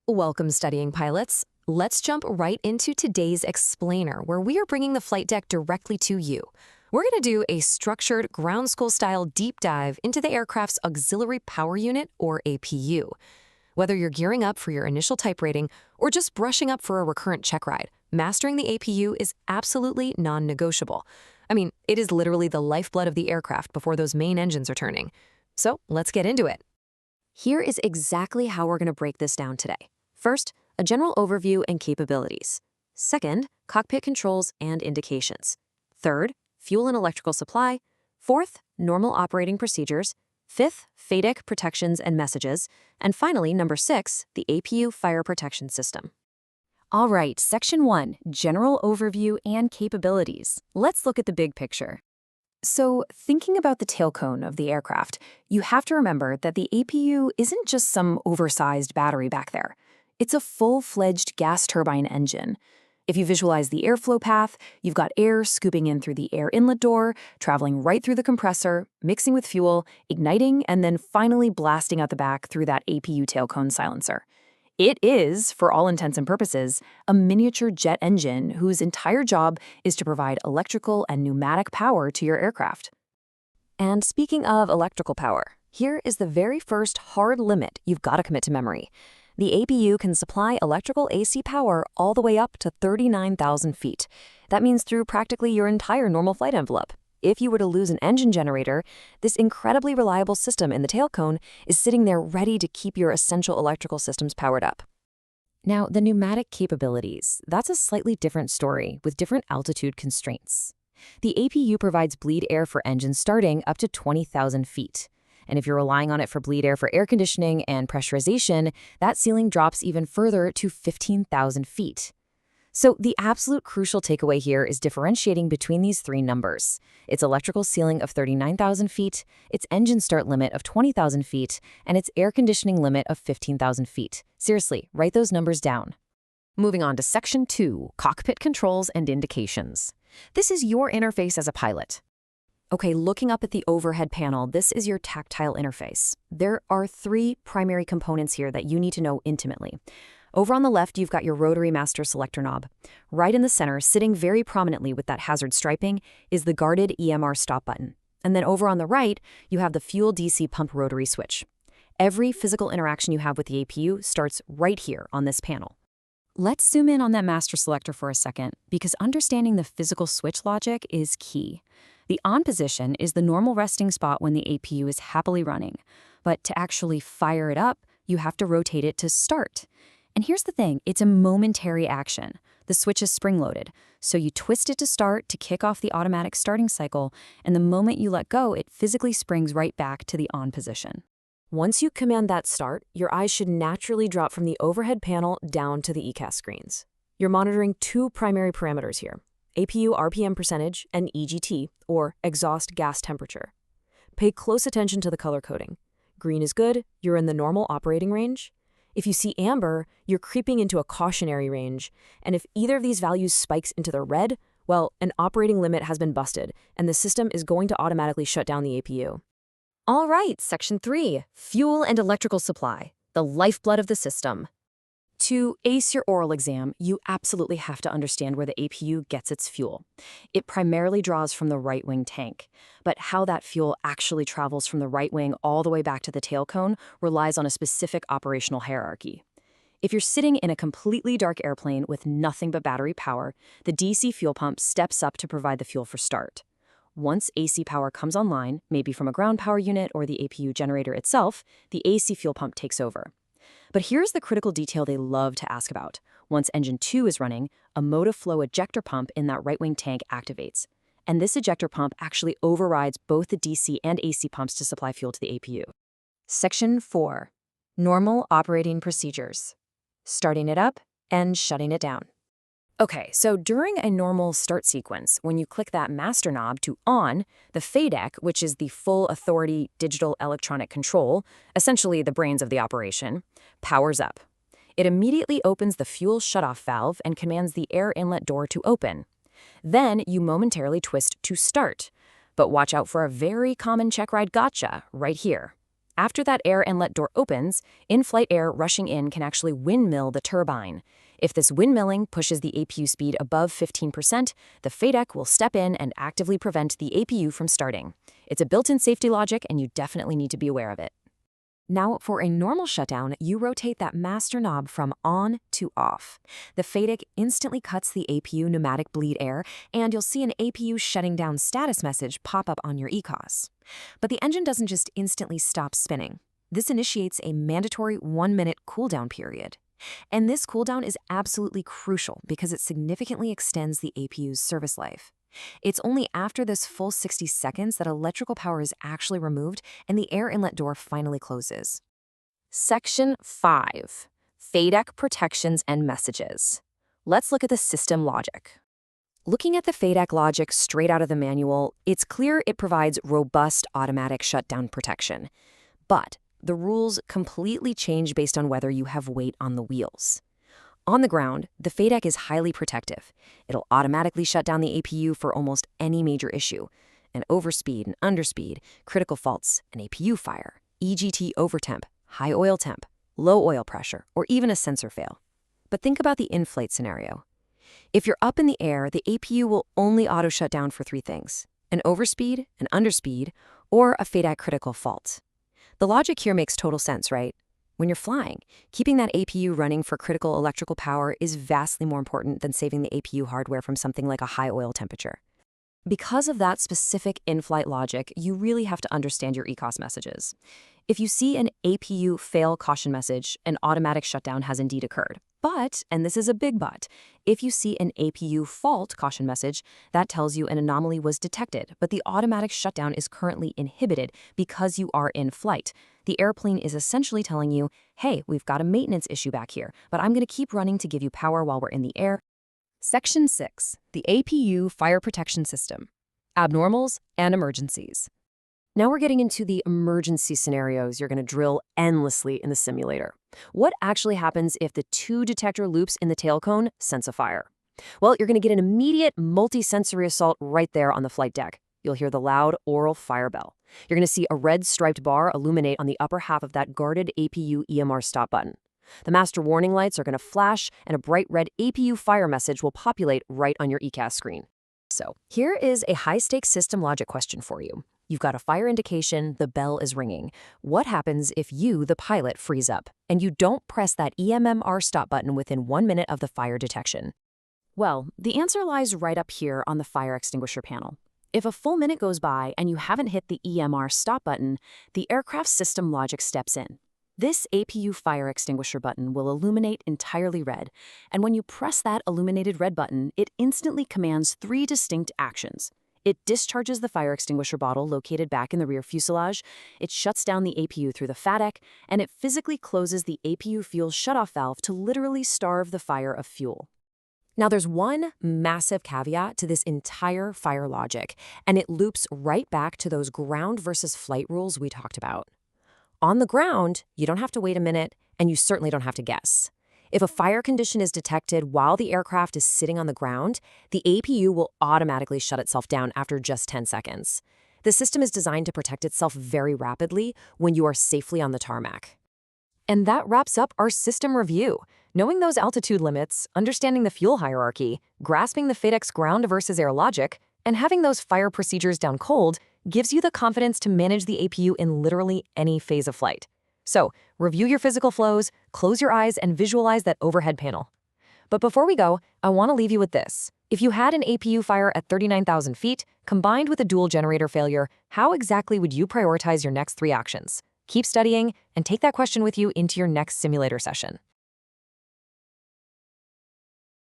Welcome, studying pilots. Let's jump right into today's explainer, where we are bringing the flight deck directly to you. We're going to do a structured ground school-style deep dive into the aircraft's auxiliary power unit, or APU. Whether you're gearing up for your initial type rating or just brushing up for a recurrent check ride, mastering the APU is absolutely non-negotiable. I mean, it is literally the lifeblood of the aircraft before those main engines are turning. So let's get into it. Here is exactly how we're going to break this down today. First, a general overview and capabilities. Second, cockpit controls and indications. Third, fuel and electrical supply. Fourth, normal operating procedures. Fifth, FADEC protections and messages. And finally, number 6, the APU fire protection system. All right, Section 1, general overview and capabilities. Let's look at the big picture. So, thinking about the tail cone of the aircraft, you have to remember that the APU isn't just some oversized battery back there. It's a full-fledged gas turbine engine. If you visualize the airflow path, you've got air scooping in through the air inlet door, traveling right through the compressor, mixing with fuel, igniting, and then finally blasting out the back through that APU tail cone silencer. It is, for all intents and purposes, a miniature jet engine whose entire job is to provide electrical and pneumatic power to your aircraft. And speaking of electrical power, here is the very first hard limit you've got to commit to memory. The APU can supply electrical AC power all the way up to 39,000 feet. That means through practically your entire normal flight envelope. If you were to lose an engine generator, this incredibly reliable system in the tail cone is sitting there ready to keep your essential electrical systems powered up. Now, the pneumatic capabilities, that's a slightly different story with different altitude constraints. The APU provides bleed air for engines starting up to 20,000 feet. And if you're relying on it for bleed air for air conditioning and pressurization, that ceiling drops even further to 15,000 feet. So the absolute crucial takeaway here is differentiating between these three numbers. Its electrical ceiling of 39,000 feet, its engine start limit of 20,000 feet, and its air conditioning limit of 15,000 feet. Seriously, write those numbers down. Moving on to Section 2, cockpit controls and indications. This is your interface as a pilot. Okay, looking up at the overhead panel, this is your tactile interface. There are 3 primary components here that you need to know intimately. Over on the left, you've got your rotary master selector knob. Right in the center, sitting very prominently with that hazard striping, is the guarded EMR stop button. And then over on the right, you have the fuel DC pump rotary switch. Every physical interaction you have with the APU starts right here on this panel. Let's zoom in on that master selector for a second, because understanding the physical switch logic is key. The on position is the normal resting spot when the APU is happily running. But to actually fire it up, you have to rotate it to start. And here's the thing, it's a momentary action. The switch is spring-loaded, so you twist it to start to kick off the automatic starting cycle, and the moment you let go, it physically springs right back to the on position. Once you command that start, your eyes should naturally drop from the overhead panel down to the EICAS screens. You're monitoring 2 primary parameters here: APU RPM percentage and EGT, or exhaust gas temperature. Pay close attention to the color coding. Green is good, you're in the normal operating range. If you see amber, you're creeping into a cautionary range. And if either of these values spikes into the red, well, an operating limit has been busted, and the system is going to automatically shut down the APU. All right, Section 3, fuel and electrical supply, the lifeblood of the system. To ace your oral exam, you absolutely have to understand where the APU gets its fuel. It primarily draws from the right wing tank, but how that fuel actually travels from the right wing all the way back to the tail cone relies on a specific operational hierarchy. If you're sitting in a completely dark airplane with nothing but battery power, the DC fuel pump steps up to provide the fuel for start. Once AC power comes online, maybe from a ground power unit or the APU generator itself, the AC fuel pump takes over. But here's the critical detail they love to ask about. Once engine 2 is running, a motive flow ejector pump in that right wing tank activates. And this ejector pump actually overrides both the DC and AC pumps to supply fuel to the APU. Section 4, normal operating procedures. Starting it up and shutting it down. Okay, so during a normal start sequence, when you click that master knob to on, the FADEC, which is the full authority digital electronic control, essentially the brains of the operation, powers up. It immediately opens the fuel shutoff valve and commands the air inlet door to open. Then you momentarily twist to start. But watch out for a very common check ride gotcha right here. After that air inlet door opens, in-flight air rushing in can actually windmill the turbine. If this windmilling pushes the APU speed above 15%, the FADEC will step in and actively prevent the APU from starting. It's a built-in safety logic, and you definitely need to be aware of it. Now, for a normal shutdown, you rotate that master knob from on to off. The FADEC instantly cuts the APU pneumatic bleed air, and you'll see an APU shutting down status message pop up on your EICAS. But the engine doesn't just instantly stop spinning. This initiates a mandatory 1-minute cooldown period. And this cooldown is absolutely crucial because it significantly extends the APU's service life. It's only after this full 60 seconds that electrical power is actually removed and the air inlet door finally closes. Section 5. FADEC Protections and Messages. Let's look at the system logic. Looking at the FADEC logic straight out of the manual, it's clear it provides robust automatic shutdown protection. But the rules completely change based on whether you have weight on the wheels. On the ground, the FADEC is highly protective. It'll automatically shut down the APU for almost any major issue: an overspeed and underspeed, critical faults, an APU fire, EGT overtemp, high oil temp, low oil pressure, or even a sensor fail. But think about the in-flight scenario. If you're up in the air, the APU will only auto shut down for 3 things: an overspeed, an underspeed, or a FADEC critical fault. The logic here makes total sense, right? When you're flying, keeping that APU running for critical electrical power is vastly more important than saving the APU hardware from something like a high oil temperature. Because of that specific in-flight logic, you really have to understand your EICAS messages. If you see an APU fail caution message, an automatic shutdown has indeed occurred. But, and this is a big but, if you see an APU fault caution message, that tells you an anomaly was detected, but the automatic shutdown is currently inhibited because you are in flight. The airplane is essentially telling you, hey, we've got a maintenance issue back here, but I'm going to keep running to give you power while we're in the air. Section 6. The APU Fire Protection System. Abnormals and Emergencies. Now we're getting into the emergency scenarios you're going to drill endlessly in the simulator. What actually happens if the 2 detector loops in the tail cone sense a fire? Well, you're going to get an immediate multi-sensory assault right there on the flight deck. You'll hear the loud aural fire bell. You're going to see a red striped bar illuminate on the upper half of that guarded APU EMR stop button. The master warning lights are going to flash, and a bright red APU fire message will populate right on your EICAS screen. So, here is a high-stakes system logic question for you. You've got a fire indication, the bell is ringing. What happens if you, the pilot, freeze up, and you don't press that EMR stop button within 1 minute of the fire detection? Well, the answer lies right up here on the fire extinguisher panel. If a full minute goes by and you haven't hit the EMR stop button, the aircraft system logic steps in. This APU fire extinguisher button will illuminate entirely red, and when you press that illuminated red button, it instantly commands 3 distinct actions. It discharges the fire extinguisher bottle located back in the rear fuselage, it shuts down the APU through the FADEC, and it physically closes the APU fuel shutoff valve to literally starve the fire of fuel. Now there's one massive caveat to this entire fire logic, and it loops right back to those ground versus flight rules we talked about. On the ground, you don't have to wait a minute, and you certainly don't have to guess. If a fire condition is detected while the aircraft is sitting on the ground, the APU will automatically shut itself down after just 10 seconds. The system is designed to protect itself very rapidly when you are safely on the tarmac. And that wraps up our system review. Knowing those altitude limits, understanding the fuel hierarchy, grasping the FADEC's ground versus air logic, and having those fire procedures down cold gives you the confidence to manage the APU in literally any phase of flight. So, review your physical flows, close your eyes, and visualize that overhead panel. But before we go, I want to leave you with this. If you had an APU fire at 39,000 feet, combined with a dual generator failure, how exactly would you prioritize your next 3 actions? Keep studying, and take that question with you into your next simulator session.